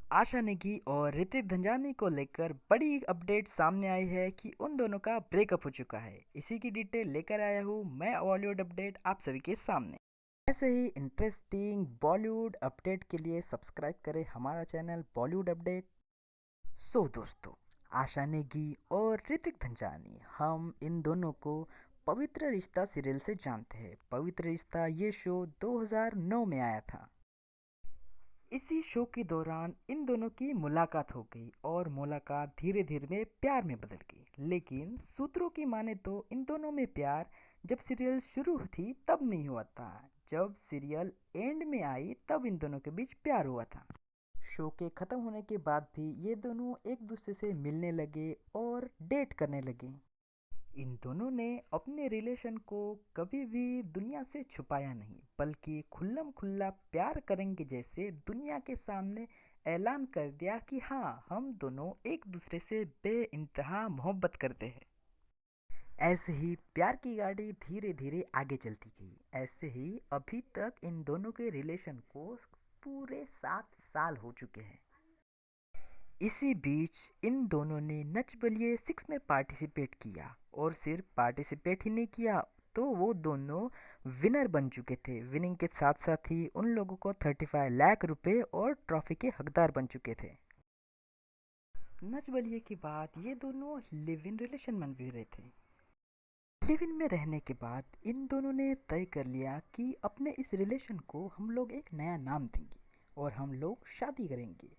आशा नेगी और ऋतिक धंजानी को लेकर बड़ी अपडेट सामने आई है कि उन दोनों का ब्रेकअप हो चुका है। इसी की डिटेल लेकर आया हूँ मैं बॉलीवुड अपडेट आप सभी के सामने। ऐसे ही इंटरेस्टिंग बॉलीवुड अपडेट के लिए सब्सक्राइब करें हमारा चैनल बॉलीवुड अपडेट। सो दोस्तों, आशा नेगी और ऋतिक धंजानी, हम इन दोनों को पवित्र रिश्ता सीरियल से जानते हैं। पवित्र रिश्ता ये शो 2009 में आया था। इसी शो के दौरान इन दोनों की मुलाकात हो गई और मुलाकात धीरे धीरे में प्यार में बदल गई। लेकिन सूत्रों की माने तो इन दोनों में प्यार जब सीरियल शुरू थी तब नहीं हुआ था। जब सीरियल एंड में आई तब इन दोनों के बीच प्यार हुआ था। शो के खत्म होने के बाद भी ये दोनों एक दूसरे से मिलने लगे और डेट करने लगे। इन दोनों ने अपने रिलेशन को कभी भी दुनिया से छुपाया नहीं, बल्कि खुल्लम खुल्ला प्यार करेंगे जैसे दुनिया के सामने ऐलान कर दिया कि हाँ, हम दोनों एक दूसरे से बेइंतहा मोहब्बत करते हैं। ऐसे ही प्यार की गाड़ी धीरे धीरे आगे चलती गई। ऐसे ही अभी तक इन दोनों के रिलेशन को पूरे 7 साल हो चुके हैं। इसी बीच इन दोनों ने नच बलिए 6 में पार्टिसिपेट किया और सिर्फ पार्टिसिपेट ही नहीं किया, तो वो दोनों विनर बन चुके थे। विनिंग के साथ साथ ही उन लोगों को 35 लाख रुपए और ट्रॉफी के हकदार बन चुके थे। नच बलिए के बाद ये दोनों लिव इन रिलेशन में भी रहे थे। लिव इन में रहने के बाद इन दोनों ने तय कर लिया कि अपने इस रिलेशन को हम लोग एक नया नाम देंगे और हम लोग शादी करेंगे।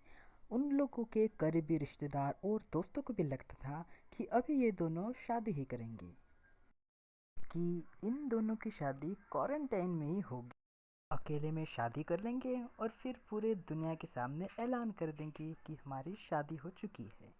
उन लोगों के करीबी रिश्तेदार और दोस्तों को भी लगता था कि अभी ये दोनों शादी ही करेंगे, कि इन दोनों की शादी क्वारंटाइन में ही होगी। अकेले में शादी कर लेंगे और फिर पूरे दुनिया के सामने ऐलान कर देंगे कि हमारी शादी हो चुकी है।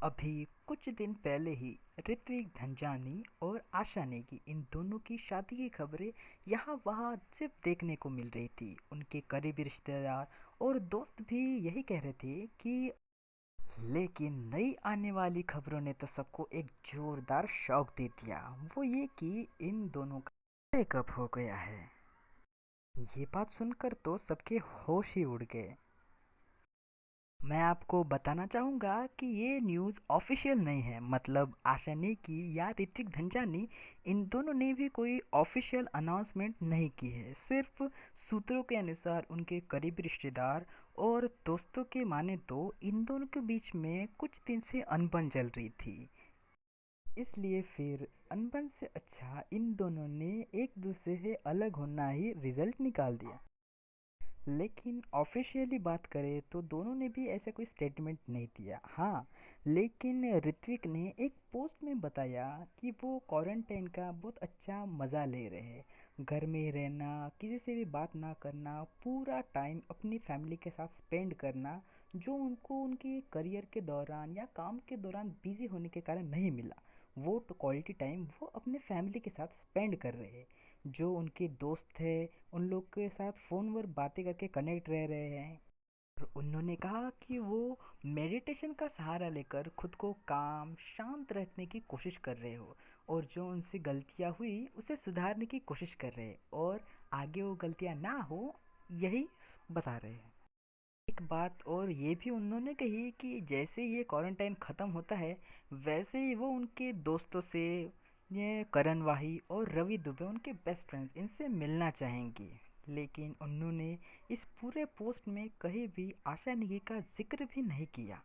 अभी कुछ दिन पहले ही ऋत्विक धनजानी और आशा नेगी, इन दोनों की शादी की खबरें यहाँ वहाँ सिर्फ देखने को मिल रही थी। उनके करीबी रिश्तेदार और दोस्त भी यही कह रहे थे कि, लेकिन नई आने वाली खबरों ने तो सबको एक जोरदार शॉक दे दिया। वो ये कि इन दोनों का ब्रेकअप हो गया है। ये बात सुनकर तो सबके होश ही उड़ गए। मैं आपको बताना चाहूँगा कि ये न्यूज़ ऑफिशियल नहीं है, मतलब आशा नेगी या ऋतिक धनजानी, इन दोनों ने भी कोई ऑफिशियल अनाउंसमेंट नहीं की है। सिर्फ सूत्रों के अनुसार उनके करीबी रिश्तेदार और दोस्तों के माने तो इन दोनों के बीच में कुछ दिन से अनबन चल रही थी। इसलिए फिर अनबन से अच्छा इन दोनों ने एक दूसरे से अलग होना ही रिजल्ट निकाल दिया। लेकिन ऑफिशियली बात करें तो दोनों ने भी ऐसा कोई स्टेटमेंट नहीं दिया। हाँ, लेकिन ऋत्विक ने एक पोस्ट में बताया कि वो क्वारंटाइन का बहुत अच्छा मज़ा ले रहे हैं। घर में ही रहना, किसी से भी बात ना करना, पूरा टाइम अपनी फैमिली के साथ स्पेंड करना, जो उनको उनके करियर के दौरान या काम के दौरान बिजी होने के कारण नहीं मिला, वो तो क्वालिटी टाइम वो अपने फैमिली के साथ स्पेंड कर रहे हैं। जो उनके दोस्त थे, उन लोग के साथ फ़ोन पर बातें करके कनेक्ट रह रहे हैं। और उन्होंने कहा कि वो मेडिटेशन का सहारा लेकर खुद को काम शांत रखने की कोशिश कर रहे हो, और जो उनसे गलतियां हुई उसे सुधारने की कोशिश कर रहे हैं, और आगे वो गलतियां ना हो, यही बता रहे हैं। एक बात और ये भी उन्होंने कही कि जैसे ये क्वारंटाइन ख़त्म होता है, वैसे ही वो उनके दोस्तों से, ये करण वाही और रवि दुबे, उनके बेस्ट फ्रेंड्स, इनसे मिलना चाहेंगी। लेकिन उन्होंने इस पूरे पोस्ट में कहीं भी आशा निधि का जिक्र भी नहीं किया।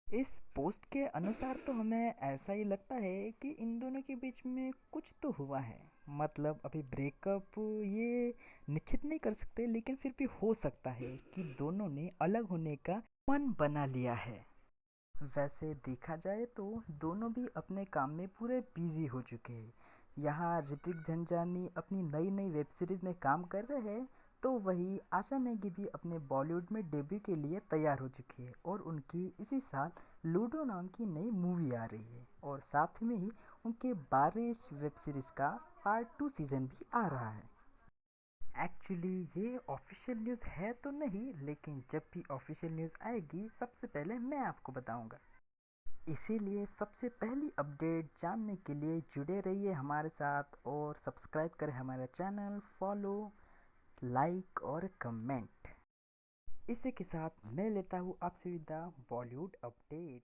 इस पोस्ट के अनुसार तो हमें ऐसा ही लगता है कि इन दोनों के बीच में कुछ तो हुआ है। मतलब अभी ब्रेकअप ये निश्चित नहीं कर सकते, लेकिन फिर भी हो सकता है कि दोनों ने अलग होने का मन बना लिया है। वैसे देखा जाए तो दोनों भी अपने काम में पूरे बिजी हो चुके हैं। यहाँ ऋतिक झंझानी अपनी नई नई वेब सीरीज में काम कर रहे हैं, तो वही आशा नेगी भी अपने बॉलीवुड में डेब्यू के लिए तैयार हो चुकी है, और उनकी इसी साल लूडो नाम की नई मूवी आ रही है, और साथ में ही उनके बारिश वेब सीरीज का पार्ट 2 सीजन भी आ रहा है। एक्चुअली ये ऑफिशियल न्यूज़ है तो नहीं, लेकिन जब भी ऑफिशियल न्यूज़ आएगी सबसे पहले मैं आपको बताऊंगा। इसीलिए सबसे पहली अपडेट जानने के लिए जुड़े रहिए हमारे साथ और सब्सक्राइब करें हमारा चैनल, फॉलो, लाइक और कमेंट। इसी के साथ मैं लेता हूँ आपसे विदा बॉलीवुड अपडेट।